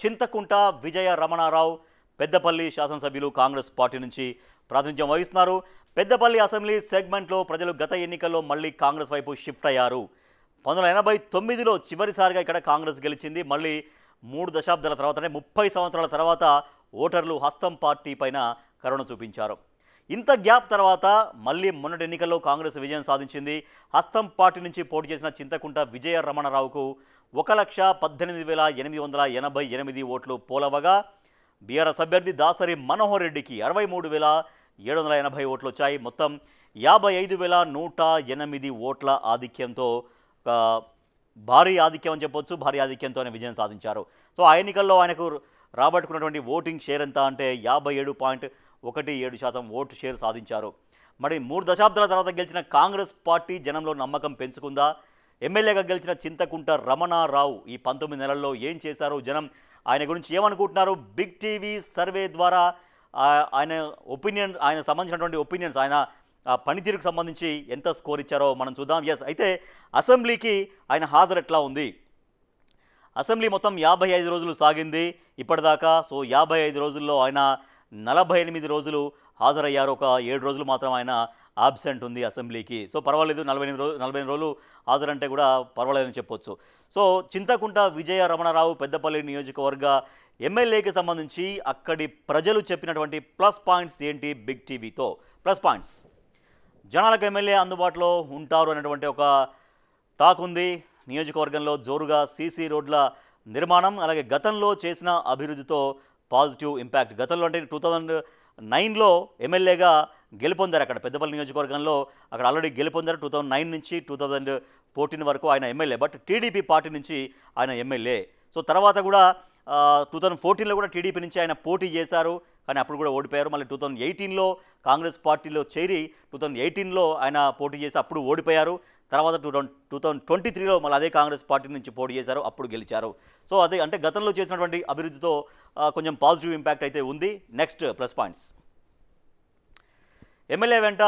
చింతకుంట విజయ రమణారావు పెద్దపల్లి శాసనసభ్యులు కాంగ్రెస్ పార్టీ నుంచి ప్రాతినిధ్యం వహిస్తున్నారు. పెద్దపల్లి అసెంబ్లీ సెగ్మెంట్లో ప్రజలు గత ఎన్నికల్లో మళ్ళీ కాంగ్రెస్ వైపు షిఫ్ట్ అయ్యారు. 1989లో చివరిసారిగా ఇక్కడ కాంగ్రెస్ గెలిచింది. మళ్ళీ 3 దశాబ్దాల తర్వాత అంటే 30 సంవత్సరాల తర్వాత ఓటర్లు హస్తం పార్టీ పైన కరుణ చూపించారు. ఇంత గ్యాప్ తర్వాత మళ్ళీ మొన్నటి ఎన్నికల్లో కాంగ్రెస్ విజయం సాధించింది. హస్తం పార్టీ నుంచి పోటీ చేసిన చింతకుంట విజయ రమణారావుకు 1,18,888 ఓట్లు పోలవగా బీఆర్ఎస్ అభ్యర్థి దాసరి మనోహర్ రెడ్డికి 63,780 ఓట్లు వచ్చాయి. మొత్తం 55,108 ఓట్ల ఆధిక్యంతో భారీ ఆధిక్యం అని చెప్పొచ్చు. భారీ ఆధిక్యంతో ఆయన విజయం సాధించారు. సో ఆ ఎన్నికల్లో ఆయనకు రాబట్టుకున్నటువంటి ఓటింగ్ షేర్ ఎంత అంటే 57.17% ఓటు షేర్ సాధించారు. మరి 3 దశాబ్దాల తర్వాత గెలిచిన కాంగ్రెస్ పార్టీ జనంలో నమ్మకం పెంచుకుందా? ఎమ్మెల్యేగా గెలిచిన చింతకుంట రమణారావు ఈ 19 నెలల్లో ఏం చేశారు? జనం ఆయన గురించి ఏమనుకుంటున్నారు? బిగ్ టీవీ సర్వే ద్వారా ఆయన సంబంధించినటువంటి ఒపీనియన్స్, ఆయన పనితీరుకు సంబంధించి ఎంత స్కోర్ ఇచ్చారో మనం చూద్దాం. అయితే అసెంబ్లీకి ఆయన హాజరు ఎట్లా ఉంది? అసెంబ్లీ మొత్తం 55 రోజులు సాగింది ఇప్పటిదాకా. సో 55 రోజుల్లో ఆయన 48 రోజులు హాజరయ్యారు. ఒక 7 రోజులు మాత్రం ఆయన ఆబ్సెంట్ ఉంది అసెంబ్లీకి. సో పర్వాలేదు, 48 రోజులు హాజరంటే కూడా పర్వాలేదని చెప్పొచ్చు. సో చింతకుంట విజయ రమణారావు పెద్దపల్లి నియోజకవర్గ ఎమ్మెల్యేకి సంబంధించి అక్కడి ప్రజలు చెప్పినటువంటి ప్లస్ పాయింట్స్ ఏంటి? బిగ్ టీవీతో ప్లస్ పాయింట్స్. జనాలకు ఎమ్మెల్యే అందుబాటులో ఉంటారు అనేటువంటి ఒక టాక్ ఉంది. నియోజకవర్గంలో జోరుగా సీసీ రోడ్ల నిర్మాణం, అలాగే గతంలో చేసిన అభివృద్ధితో పాజిటివ్ ఇంపాక్ట్. గతంలో అంటే 2009లో ఎమ్మెల్యేగా గెలుపొందారు. అక్కడ పెద్దపల్లి నియోజకవర్గంలో అక్కడ ఆల్రెడీ గెలుపొందారు. 2009 నుంచి 2014 వరకు ఆయన ఎమ్మెల్యే, బట్ టీడీపీ పార్టీ నుంచి ఆయన ఎమ్మెల్యే. సో తర్వాత కూడా 2014లో కూడా టీడీపీ నుంచి ఆయన పోటీ చేశారు, కానీ అప్పుడు కూడా ఓడిపోయారు. మళ్ళీ 2018లో కాంగ్రెస్ పార్టీలో చేరి 2018లో ఆయన పోటీ చేసి అప్పుడు ఓడిపోయారు. తర్వాత 2023లో మళ్ళీ అదే కాంగ్రెస్ పార్టీ నుంచి పోటీ చేశారు, అప్పుడు గెలిచారు. సో అదే అంటే గతంలో చేసినటువంటి అభివృద్ధితో కొంచెం పాజిటివ్ ఇంపాక్ట్ అయితే ఉంది. Next plus points. ఎమ్మెల్యే వెంట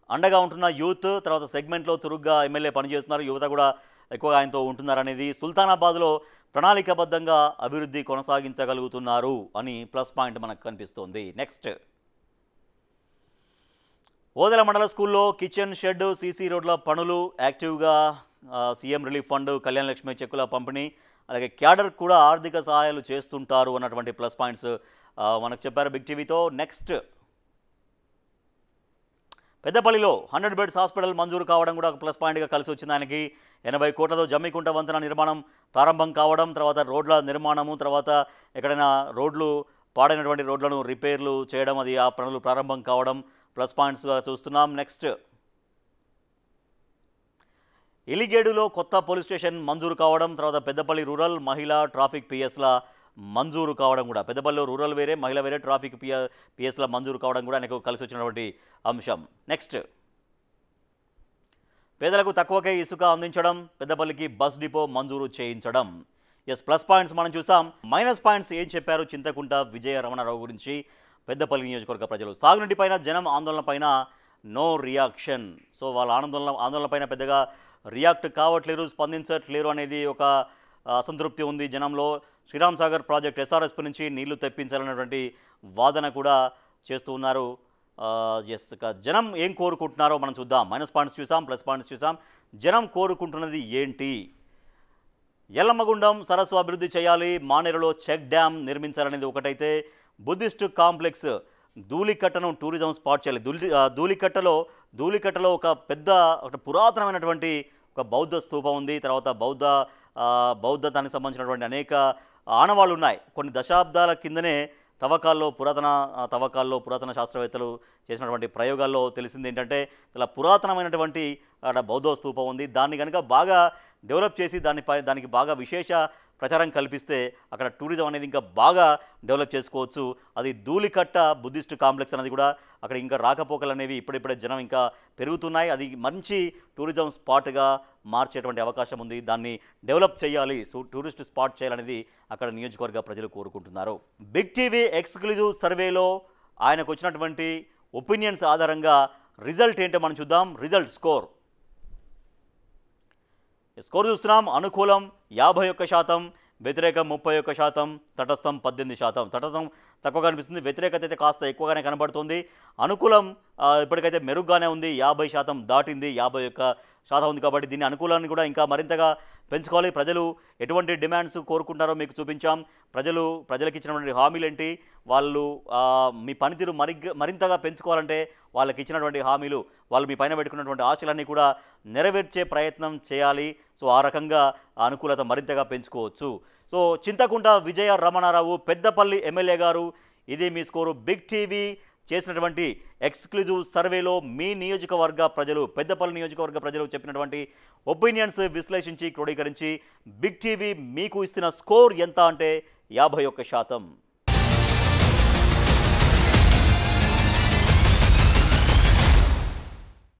అండగా ఉంటున్న యూత్, తర్వాత సెగ్మెంట్లో చురుగ్గా ఎమ్మెల్యే పనిచేస్తున్నారు, యువత కూడా ఎక్కువగా ఆయనతో ఉంటున్నారనేది. సుల్తానాబాద్లో ప్రణాళికాబద్ధంగా అభివృద్ధి కొనసాగించగలుగుతున్నారు అని ప్లస్ పాయింట్ మనకు కనిపిస్తోంది. నెక్స్ట్, ఓదెల మండల స్కూల్లో కిచెన్ షెడ్, సీసీ రోడ్ల పనులు యాక్టివ్గా, CM relief fund, Kalyana Lakshmi చెక్కుల పంపిణీ, అలాగే క్యాడర్ కూడా ఆర్థిక సహాయాలు చేస్తుంటారు అన్నటువంటి ప్లస్ పాయింట్స్ మనకు చెప్పారు బిగ్ టీవీతో. నెక్స్ట్, పెద్దపల్లిలో 100 బెడ్స్ హాస్పిటల్ మంజూరు కావడం కూడా ఒక ప్లస్ పాయింట్గా కలిసి వచ్చింది ఆయనకి. 80 కోట్లతో జమ్మికుంట వంతెన నిర్మాణం ప్రారంభం కావడం, తర్వాత రోడ్ల నిర్మాణము, తర్వాత ఎక్కడైనా రోడ్లు పాడైనటువంటి రోడ్లను రిపేర్లు చేయడం, అది ఆ పనులు ప్రారంభం కావడం ప్లస్ పాయింట్స్గా చూస్తున్నాం. నెక్స్ట్, ఎలిగేడులో కొత్త పోలీస్ స్టేషన్ మంజూరు కావడం, తర్వాత పెద్దపల్లి రూరల్ మహిళా ట్రాఫిక్ పిఎస్ల మంజూరు కావడం కూడా, పెద్దపల్లిలో రూరల్ వేరే మహిళ వేరే ట్రాఫిక్ పిఎస్ల మంజూరు కావడం కూడా ఆయనకు కలిసి వచ్చినటువంటి అంశం. నెక్స్ట్, పేదలకు తక్కువకే ఇసుక అందించడం, పెద్దపల్లికి బస్ డిపో మంజూరు చేయించడం. ప్లస్ పాయింట్స్ మనం చూసాం. మైనస్ పాయింట్స్ ఏం చెప్పారు చింతకుంట విజయ రమణారావు గురించి పెద్దపల్లి నియోజకవర్గ ప్రజలు? సాగునీటి పైన జనం ఆందోళన పైన నో రియాక్షన్. సో వాళ్ళ ఆందోళన పైన పెద్దగా రియాక్ట్ కావట్లేరు, స్పందించట్లేరు అనేది ఒక అసంతృప్తి ఉంది జనంలో. శ్రీరామ్ సాగర్ ప్రాజెక్ట్ ఎస్ఆర్ఎస్పీ నుంచి నీళ్లు తెప్పించాలన్నటువంటి వాదన కూడా చేస్తూ ఉన్నారు. జనం ఏం కోరుకుంటున్నారో మనం చూద్దాం. మైనస్ పాయింట్స్ చూసాం, ప్లస్ పాయింట్స్ చూసాం. జనం కోరుకుంటున్నది ఏంటి? ఎల్లమ్మగుండం సరస్సు అభివృద్ధి చేయాలి, మానేరులో చెక్ డ్యామ్ నిర్మించాలనేది ఒకటైతే, బుద్ధిస్ట్ కాంప్లెక్స్ ధూళికట్టను టూరిజం స్పాట్ చేయాలి. ధూళికట్టలో ఒక పెద్ద పురాతనమైనటువంటి ఒక బౌద్ధ స్తూపం ఉంది. తర్వాత బౌద్ధతానికి సంబంధించినటువంటి అనేక ఆనవాళ్ళు ఉన్నాయి. కొన్ని దశాబ్దాల కిందనే పురాతన శాస్త్రవేత్తలు చేసినటువంటి ప్రయోగాల్లో తెలిసింది ఏంటంటే, ఇలా పురాతనమైనటువంటి అక్కడ బౌద్ధ స్తూపం ఉంది. దాన్ని కనుక బాగా డెవలప్ చేసి దానికి బాగా విశేష ప్రచారం కల్పిస్తే అక్కడ టూరిజం అనేది ఇంకా బాగా డెవలప్ చేసుకోవచ్చు. అది ధూళికట్ట బుద్ధిస్ట్ కాంప్లెక్స్ అనేది కూడా అక్కడ ఇంకా రాకపోకలు అనేవి ఇప్పుడిప్పుడే జనం ఇంకా పెరుగుతున్నాయి. అది మంచి టూరిజం స్పాట్గా మార్చేటువంటి అవకాశం ఉంది. దాన్ని డెవలప్ చేయాలి, టూరిస్ట్ స్పాట్ చేయాలనేది అక్కడ నియోజకవర్గ ప్రజలు కోరుకుంటున్నారు. బిగ్ టీవీ ఎక్స్క్లూజివ్ సర్వేలో ఆయనకు వచ్చినటువంటి ఒపీనియన్స్ ఆధారంగా రిజల్ట్ ఏంటో మనం చూద్దాం. రిజల్ట్ స్కోర్ చూస్తున్నాం. అనుకూలం 51%, వ్యతిరేకం 31%, తటస్థం 18%. తటస్థం తక్కువగా కనిపిస్తుంది, వ్యతిరేకత అయితే కాస్త ఎక్కువగానే కనబడుతుంది. అనుకూలం ఇప్పటికైతే మెరుగ్గానే ఉంది, 50% దాటింది, 51% ఉంది. కాబట్టి దీని అనుకూలాన్ని కూడా ఇంకా మరింతగా పెంచుకోవాలి. ప్రజలు ఎటువంటి డిమాండ్స్ కోరుకుంటారో మీకు చూపించాం. ప్రజలకు ఇచ్చినటువంటి హామీలు ఏంటి, వాళ్ళు మీ పనితీరు మరింతగా పెంచుకోవాలంటే వాళ్ళకి ఇచ్చినటువంటి హామీలు, వాళ్ళు మీ పైన పెట్టుకున్నటువంటి ఆశలన్నీ కూడా నెరవేర్చే ప్రయత్నం చేయాలి. సో ఆ రకంగా అనుకూలత మరింతగా పెంచుకోవచ్చు. సో చింతకుంట విజయ రమణారావు పెద్దపల్లి ఎమ్మెల్యే గారు, ఇది మీ స్కోరు. బిగ్ టీవీ చేసినటువంటి ఎక్స్క్లూజివ్ సర్వేలో మీ నియోజకవర్గ ప్రజలు, పెద్దపల్లి నియోజకవర్గ ప్రజలు చెప్పినటువంటి ఒపీనియన్స్ విశ్లేషించి క్రోడీకరించి బిగ్ టీవీ మీకు ఇస్తున్న స్కోర్ ఎంత అంటే 51%.